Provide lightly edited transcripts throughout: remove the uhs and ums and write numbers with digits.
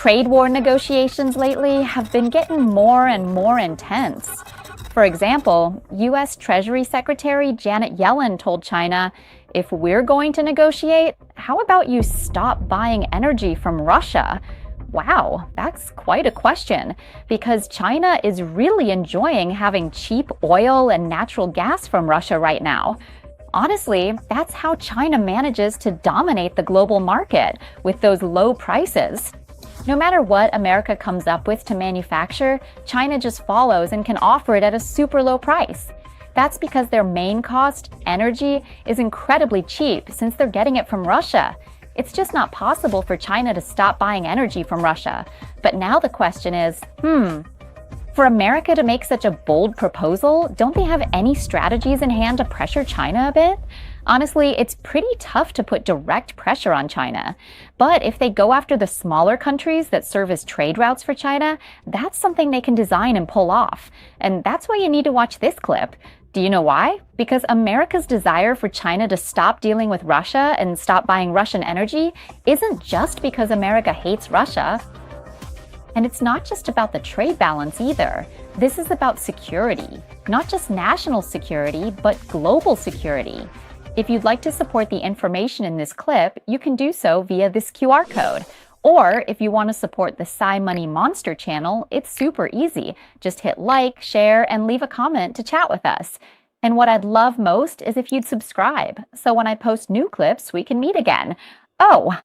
Trade war negotiations lately have been getting more and more intense. For example, U.S. Treasury Secretary Janet Yellen told China, if we're going to negotiate, how about you stop buying energy from Russia? Wow, that's quite a question, because China is really enjoying having cheap oil and natural gas from Russia right now. Honestly, that's how China manages to dominate the global market with those low prices. No matter what America comes up with to manufacture, China just follows and can offer it at a super low price. That's because their main cost, energy, is incredibly cheap since they're getting it from Russia. It's just not possible for China to stop buying energy from Russia. But now the question is, for America to make such a bold proposal, don't they have any strategies in hand to pressure China a bit? Honestly, it's pretty tough to put direct pressure on China. But if they go after the smaller countries that serve as trade routes for China, that's something they can design and pull off. And that's why you need to watch this clip. Do you know why? Because America's desire for China to stop dealing with Russia and stop buying Russian energy isn't just because America hates Russia. And it's not just about the trade balance either. This is about security. Not just national security, but global security. If you'd like to support the information in this clip, you can do so via this QR code. Or if you want to support the Sci Money Monster channel, it's super easy. Just hit like, share, and leave a comment to chat with us. And what I'd love most is if you'd subscribe, so when I post new clips, we can meet again. Oh,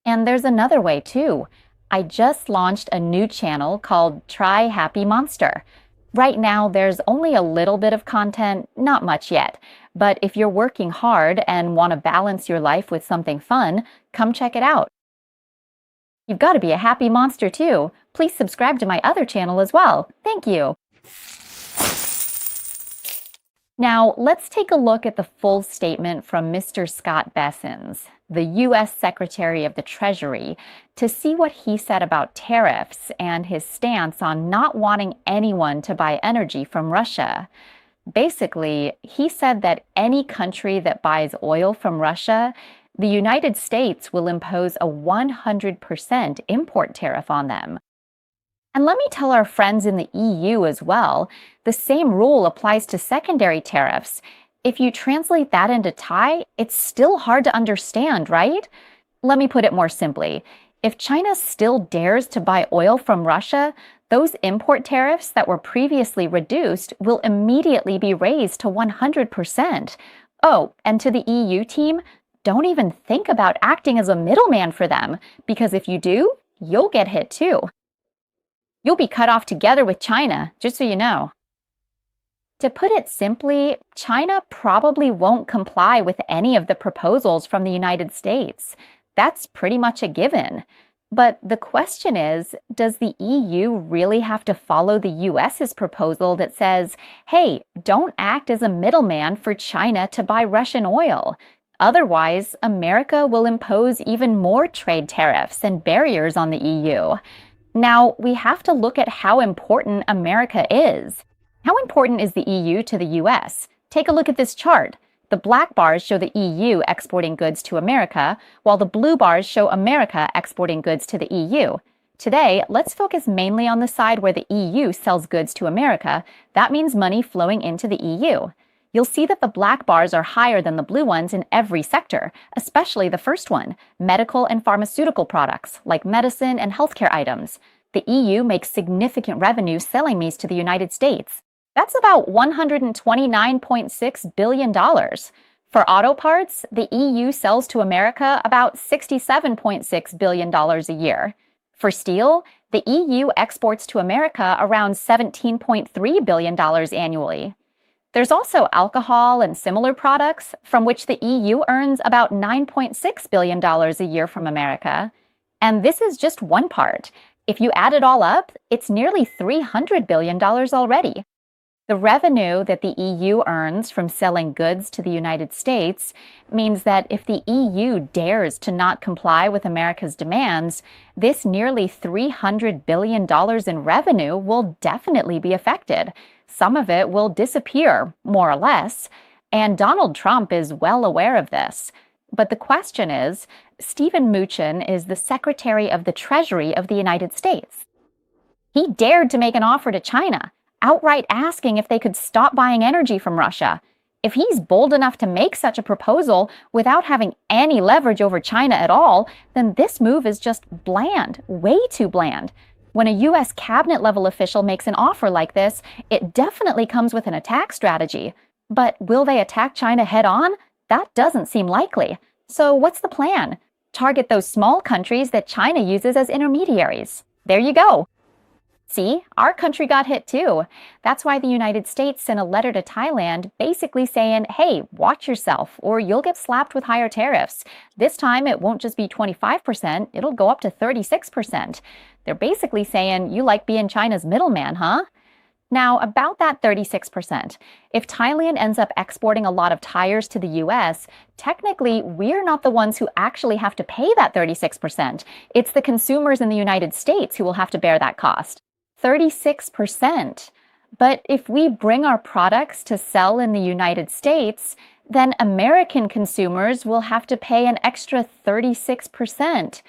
and there's another way too. I just launched a new channel called Try Happy Monster. Right now, there's only a little bit of content, not much yet. But if you're working hard and want to balance your life with something fun, come check it out. You've got to be a happy monster too. Please subscribe to my other channel as well. Thank you. Now, let's take a look at the full statement from Mr. Scott Bessent, the U.S. Secretary of the Treasury, to see what he said about tariffs and his stance on not wanting anyone to buy energy from Russia. Basically, he said that any country that buys oil from Russia, the United States will impose a 100% import tariff on them. And let me tell our friends in the EU as well, the same rule applies to secondary tariffs. If you translate that into Thai, it's still hard to understand, right? Let me put it more simply. If China still dares to buy oil from Russia, those import tariffs that were previously reduced will immediately be raised to 100%. Oh, and to the EU team, don't even think about acting as a middleman for them, because if you do, you'll get hit too. You'll be cut off together with China, just so you know. To put it simply, China probably won't comply with any of the proposals from the United States. That's pretty much a given. But the question is, does the EU really have to follow the US's proposal that says, hey, don't act as a middleman for China to buy Russian oil? Otherwise, America will impose even more trade tariffs and barriers on the EU. Now, we have to look at how important America is. How important is the EU to the US? Take a look at this chart. The black bars show the EU exporting goods to America, while the blue bars show America exporting goods to the EU. Today, let's focus mainly on the side where the EU sells goods to America. That means money flowing into the EU. You'll see that the black bars are higher than the blue ones in every sector, especially the first one, medical and pharmaceutical products, like medicine and healthcare items. The EU makes significant revenue selling these to the United States. That's about $129.6 billion. For auto parts, the EU sells to America about $67.6 billion a year. For steel, the EU exports to America around $17.3 billion annually. There's also alcohol and similar products, from which the EU earns about $9.6 billion a year from America. And this is just one part. If you add it all up, it's nearly $300 billion already. The revenue that the EU earns from selling goods to the United States means that if the EU dares to not comply with America's demands, this nearly $300 billion in revenue will definitely be affected. Some of it will disappear, more or less, and Donald Trump is well aware of this. But the question is, Steven Mnuchin is the Secretary of the Treasury of the United States. He dared to make an offer to China, outright asking if they could stop buying energy from Russia. If he's bold enough to make such a proposal without having any leverage over China at all, then this move is just bland, way too bland. When a U.S. cabinet-level official makes an offer like this, it definitely comes with an attack strategy. But will they attack China head-on? That doesn't seem likely. So what's the plan? Target those small countries that China uses as intermediaries. There you go. See, our country got hit too. That's why the United States sent a letter to Thailand basically saying, hey, watch yourself or you'll get slapped with higher tariffs. This time it won't just be 25%, it'll go up to 36%. They're basically saying, you like being China's middleman, huh? Now, about that 36%, if Thailand ends up exporting a lot of tires to the US, technically, we're not the ones who actually have to pay that 36%. It's the consumers in the United States who will have to bear that cost. 36%. But if we bring our products to sell in the United States, then American consumers will have to pay an extra 36%.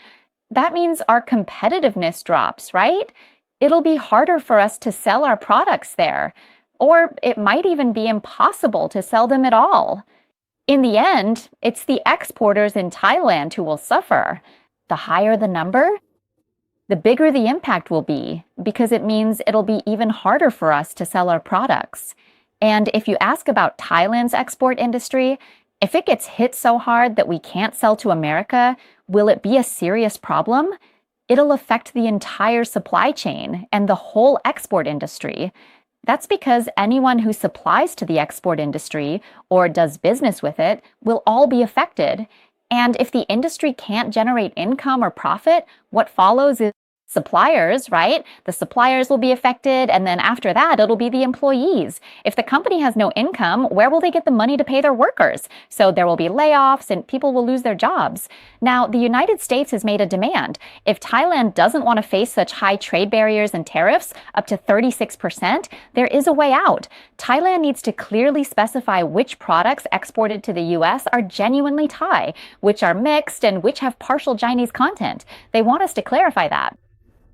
That means our competitiveness drops, right? It'll be harder for us to sell our products there, or it might even be impossible to sell them at all. In the end, it's the exporters in Thailand who will suffer. The higher the number, the bigger the impact will be, because it means it'll be even harder for us to sell our products. And if you ask about Thailand's export industry, if it gets hit so hard that we can't sell to America, will it be a serious problem? It'll affect the entire supply chain and the whole export industry. That's because anyone who supplies to the export industry or does business with it will all be affected. And if the industry can't generate income or profit, what follows is suppliers, right? The suppliers will be affected, and then after that, it'll be the employees. If the company has no income, where will they get the money to pay their workers? So there will be layoffs and people will lose their jobs. Now, the United States has made a demand. If Thailand doesn't want to face such high trade barriers and tariffs, up to 36%, there is a way out. Thailand needs to clearly specify which products exported to the US are genuinely Thai, which are mixed, and which have partial Chinese content. They want us to clarify that.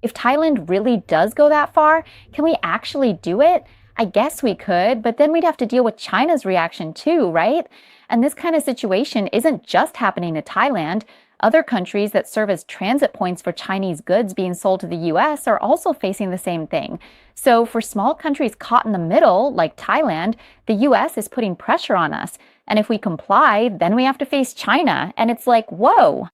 If Thailand really does go that far, can we actually do it? I guess we could, but then we'd have to deal with China's reaction too, right? And this kind of situation isn't just happening to Thailand. Other countries that serve as transit points for Chinese goods being sold to the US are also facing the same thing. So for small countries caught in the middle, like Thailand, the US is putting pressure on us. And if we comply, then we have to face China. And it's like, whoa.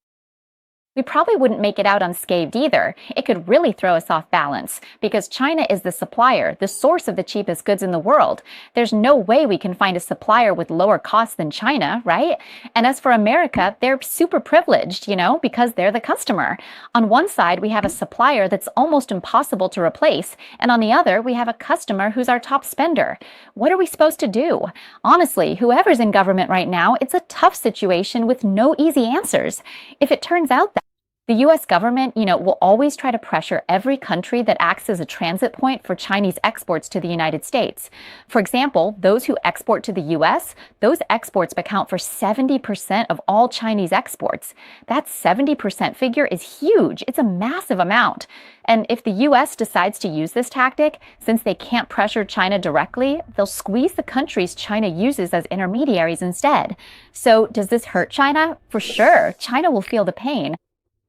We probably wouldn't make it out unscathed either. It could really throw us off balance because China is the supplier, the source of the cheapest goods in the world. There's no way we can find a supplier with lower costs than China, right? And as for America, they're super privileged, because they're the customer. On one side, we have a supplier that's almost impossible to replace. And on the other, we have a customer who's our top spender. What are we supposed to do? Honestly, whoever's in government right now, it's a tough situation with no easy answers. If it turns out that the U.S. government, will always try to pressure every country that acts as a transit point for Chinese exports to the United States. For example, those who export to the U.S., those exports account for 70% of all Chinese exports. That 70% figure is huge. It's a massive amount. And if the U.S. decides to use this tactic, since they can't pressure China directly, they'll squeeze the countries China uses as intermediaries instead. So does this hurt China? For sure. China will feel the pain.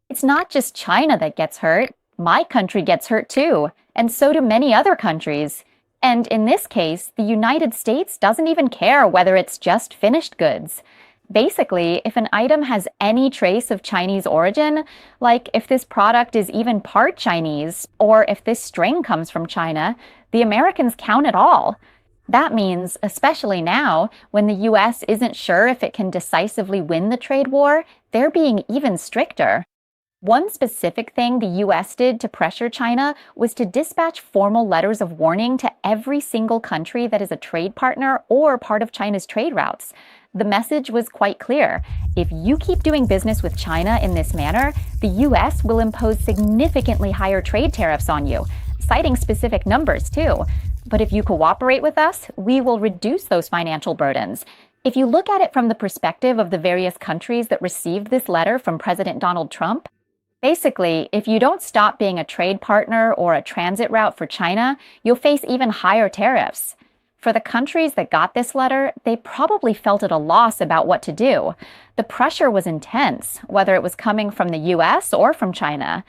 It's not just China that gets hurt. My country gets hurt too, and so do many other countries. And in this case, the United States doesn't even care whether it's just finished goods. Basically, if an item has any trace of Chinese origin, like if this product is even part Chinese, or if this string comes from China, the Americans count it all. That means, especially now, when the US isn't sure if it can decisively win the trade war, they're being even stricter. One specific thing the US did to pressure China was to dispatch formal letters of warning to every single country that is a trade partner or part of China's trade routes. The message was quite clear. If you keep doing business with China in this manner, the US will impose significantly higher trade tariffs on you, citing specific numbers too. But if you cooperate with us, we will reduce those financial burdens. If you look at it from the perspective of the various countries that received this letter from President Donald Trump, basically, if you don't stop being a trade partner or a transit route for China, you'll face even higher tariffs. For the countries that got this letter, they probably felt at a loss about what to do. The pressure was intense, whether it was coming from the US or from China.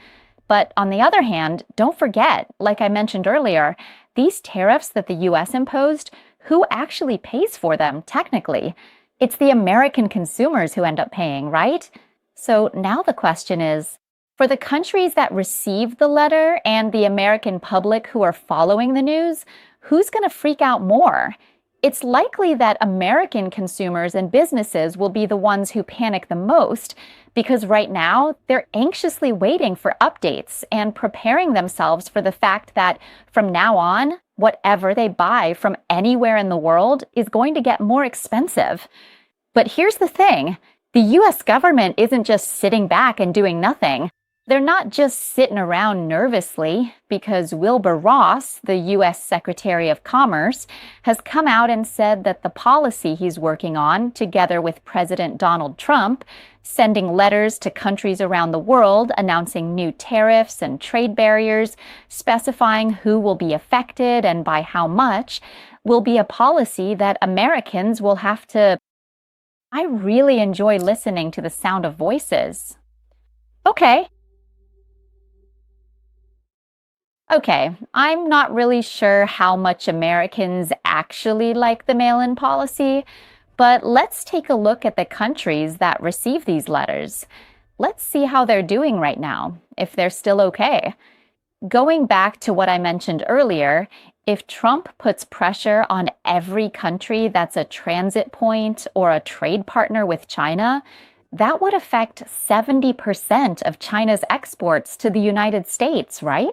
But on the other hand, don't forget, like I mentioned earlier, these tariffs that the US imposed, who actually pays for them technically? It's the American consumers who end up paying, right? So now the question is, for the countries that received the letter and the American public who are following the news, who's going to freak out more? It's likely that American consumers and businesses will be the ones who panic the most because right now they're anxiously waiting for updates and preparing themselves for the fact that from now on, whatever they buy from anywhere in the world is going to get more expensive. But here's the thing, the US government isn't just sitting back and doing nothing. They're not just sitting around nervously because Wilbur Ross, the U.S. Secretary of Commerce, has come out and said that the policy he's working on, together with President Donald Trump, sending letters to countries around the world announcing new tariffs and trade barriers, specifying who will be affected and by how much, will be a policy that Americans will have to... I really enjoy listening to the sound of voices. Okay, I'm not really sure how much Americans actually like the mail-in policy, but let's take a look at the countries that receive these letters. Let's see how they're doing right now, if they're still okay. Going back to what I mentioned earlier, if Trump puts pressure on every country that's a transit point or a trade partner with China, that would affect 70% of China's exports to the United States, right?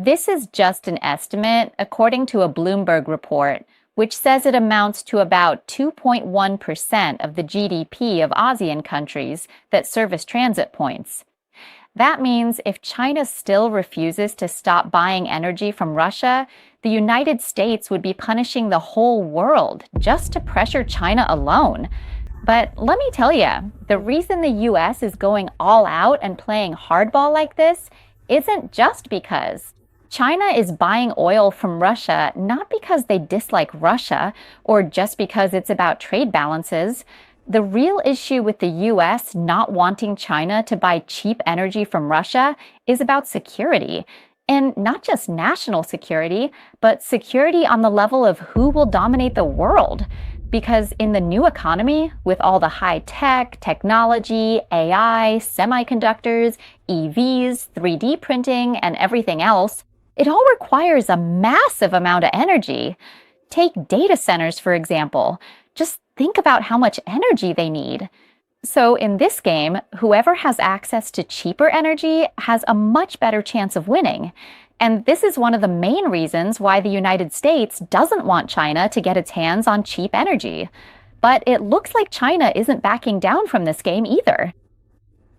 This is just an estimate according to a Bloomberg report, which says it amounts to about 2.1% of the GDP of ASEAN countries that serve as transit points. That means if China still refuses to stop buying energy from Russia, the United States would be punishing the whole world just to pressure China alone. But let me tell you, the reason the US is going all out and playing hardball like this isn't just because China is buying oil from Russia not because they dislike Russia or just because it's about trade balances. The real issue with the US not wanting China to buy cheap energy from Russia is about security. And not just national security, but security on the level of who will dominate the world. Because in the new economy, with all the high-tech, technology, AI, semiconductors, EVs, 3D printing, and everything else, it all requires a massive amount of energy. Take data centers, for example. Just think about how much energy they need. So in this game, whoever has access to cheaper energy has a much better chance of winning. And this is one of the main reasons why the United States doesn't want China to get its hands on cheap energy. But it looks like China isn't backing down from this game either.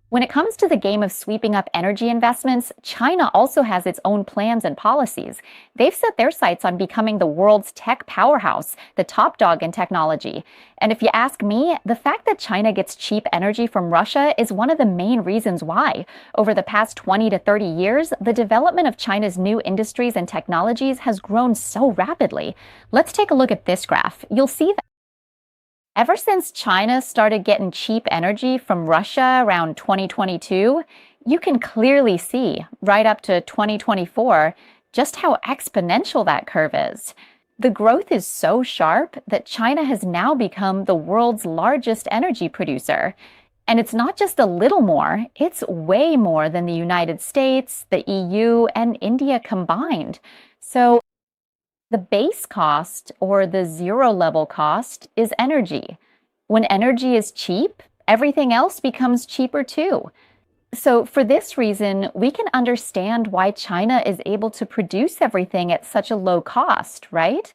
When it comes to the game of sweeping up energy investments, China also has its own plans and policies. They've set their sights on becoming the world's tech powerhouse, the top dog in technology. And if you ask me, the fact that China gets cheap energy from Russia is one of the main reasons why. Over the past 20 to 30 years, the development of China's new industries and technologies has grown so rapidly. Let's take a look at this graph. You'll see that ever since China started getting cheap energy from Russia around 2022, you can clearly see, right up to 2024, just how exponential that curve is. The growth is so sharp that China has now become the world's largest energy producer. And it's not just a little more, it's way more than the United States, the EU, and India combined. So the base cost, or the zero-level cost, is energy. When energy is cheap, everything else becomes cheaper too. So for this reason, we can understand why China is able to produce everything at such a low cost, right?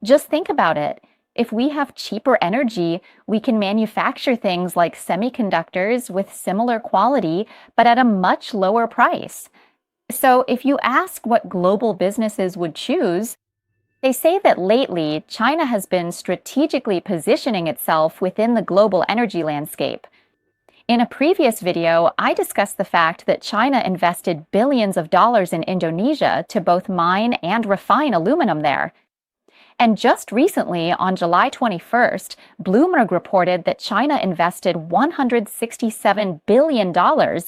Just think about it. If we have cheaper energy, we can manufacture things like semiconductors with similar quality, but at a much lower price. So if you ask what global businesses would choose, They say that lately, China has been strategically positioning itself within the global energy landscape. In a previous video, I discussed the fact that China invested billions of dollars in Indonesia to both mine and refine aluminum there. And just recently, on July 21st, Bloomberg reported that China invested $167 billion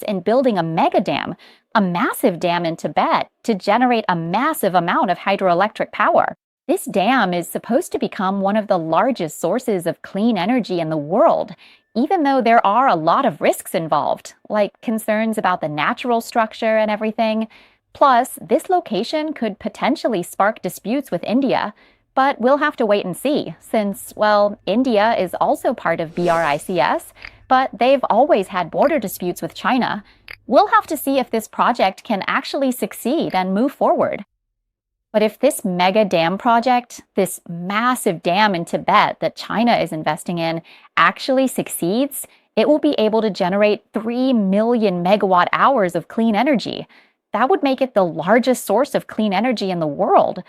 in building a mega dam, a massive dam in Tibet, to generate a massive amount of hydroelectric power. This dam is supposed to become one of the largest sources of clean energy in the world, even though there are a lot of risks involved, like concerns about the natural structure and everything. Plus, this location could potentially spark disputes with India. But we'll have to wait and see, since, well, India is also part of BRICS, but they've always had border disputes with China. We'll have to see if this project can actually succeed and move forward. But if this mega dam project, this massive dam in Tibet that China is investing in, actually succeeds, it will be able to generate 3 million megawatt hours of clean energy. That would make it the largest source of clean energy in the world.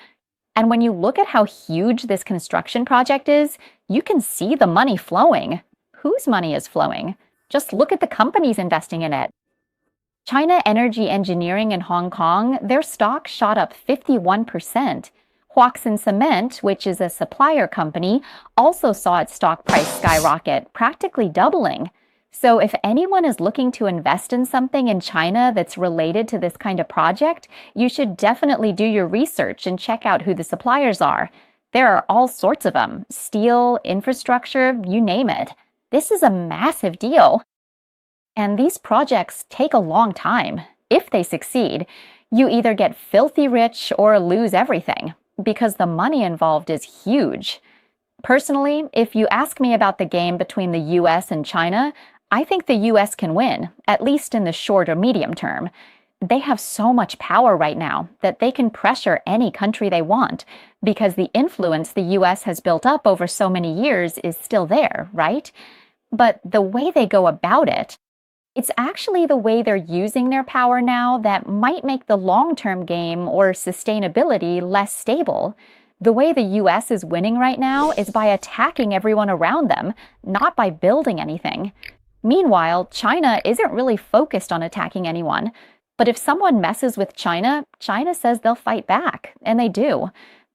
And when you look at how huge this construction project is, you can see the money flowing. Whose money is flowing? Just look at the companies investing in it. China Energy Engineering in Hong Kong, their stock shot up 51%. Huaxin Cement, which is a supplier company, also saw its stock price skyrocket, practically doubling. So if anyone is looking to invest in something in China that's related to this kind of project, you should definitely do your research and check out who the suppliers are. There are all sorts of them: steel, infrastructure, you name it. This is a massive deal. And these projects take a long time. If they succeed, you either get filthy rich or lose everything, because the money involved is huge. Personally, if you ask me about the game between the US and China, I think the US can win, at least in the short or medium term. They have so much power right now that they can pressure any country they want, because the influence the US has built up over so many years is still there, right? But the way they go about it, it's actually the way they're using their power now that might make the long-term game or sustainability less stable. The way the US is winning right now is by attacking everyone around them, not by building anything. Meanwhile, China isn't really focused on attacking anyone. But if someone messes with China, China says they'll fight back, and they do.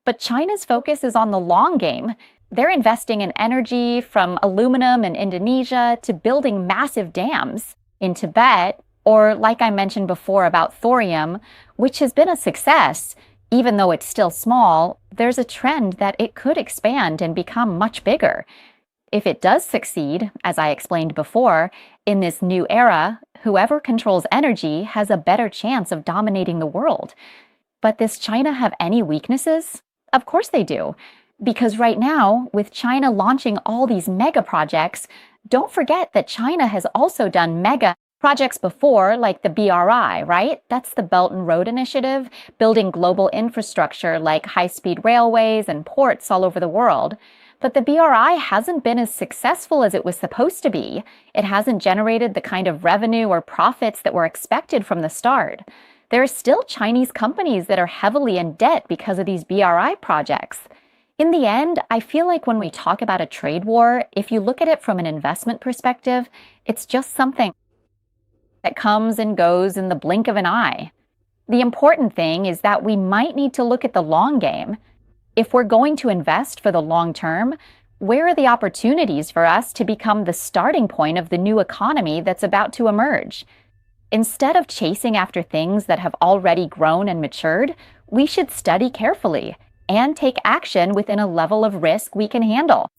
But China's focus is on the long game. They're investing in energy, from aluminum in Indonesia to building massive dams in Tibet, or like I mentioned before about thorium, which has been a success. Even though it's still small, there's a trend that it could expand and become much bigger. If it does succeed, as I explained before, in this new era, whoever controls energy has a better chance of dominating the world. But does China have any weaknesses? Of course they do. Because right now, with China launching all these mega projects, don't forget that China has also done mega projects before, like the BRI, right? That's the Belt and Road Initiative, building global infrastructure like high-speed railways and ports all over the world. But the BRI hasn't been as successful as it was supposed to be. It hasn't generated the kind of revenue or profits that were expected from the start. There are still Chinese companies that are heavily in debt because of these BRI projects. In the end, I feel like when we talk about a trade war, if you look at it from an investment perspective, it's just something that comes and goes in the blink of an eye. The important thing is that we might need to look at the long game. If we're going to invest for the long term, where are the opportunities for us to become the starting point of the new economy that's about to emerge? Instead of chasing after things that have already grown and matured, we should study carefully and take action within a level of risk we can handle.